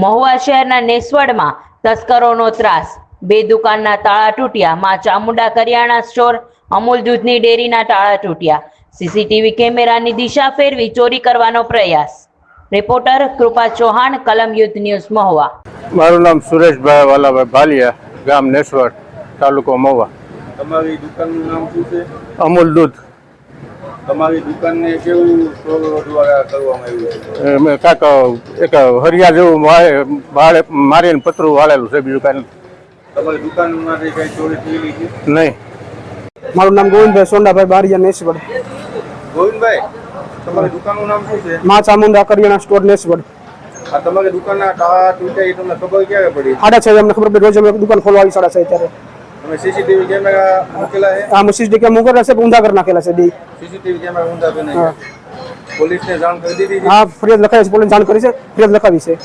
મહુવા શહેરના નેસવડમાં તસ્કરોનો ત્રાસ, 2 દુકાનના તાળા તૂટ્યા. માં ચામુંડા કરિયાણા સ્ટોર, અમૂલ દૂધની ડેરીના તાળા તૂટ્યા. સીસીટીવી કેમેરાની દિશા ફેરવી ચોરી કરવાનો પ્રયાસ. રિપોર્ટર કૃપા ચૌહાણ, કલમ યુદ્ધ ન્યૂઝ, મહુવા. મારું નામ સુરેશભાઈ વાલાભાઈ ભાલિયા, ગામ નેસવડ, તાલુકો મહુવા. તમારી દુકાનનું નામ શું છે? અમૂલ દૂધ. તમારી દુકાનને કેવું દ્વારા કરવામાં આવ્યું છે? મેં કાંક એક હરિયા જેવું ભાડે મારીને પતરું વાળેલું છે, બીજું કાંઈ તમારી દુકાનમાંથી કઈ ચોરી થયેલી છે? નહીં. મારું નામ ગોવિંદભાઈ સોંડાભાઈ બારિયા, નેસવડ. ગોવિંદભાઈ, તમારી દુકાનનું નામ શું છે? માં ચામુંડા કરિયાણા સ્ટોર, નેસવડ. આ તમારી દુકાનના તાળા તૂટ્યા એ તમને ખબર ક્યારે પડી? 6:30 અમને ખબર પડી. રોજ અમે દુકાન ખોલવા આવી 6:30 ત્યારે. તમે સીસીટીવી કેમેરા મૂકેલા છે? આ સીસીટીવી કેમેરા મૂકેલા છે, ઊંધા કરી નાખેલા છે બે. સીસીટીવી કેમેરા ઊંધા કરી નાખ્યા. પોલીસને જાણ કરી દીધી છે? હા, ફરિયાદ લખાવી છે, પોલીસ જાણ કરી છે, ફરિયાદ લખાવી છે.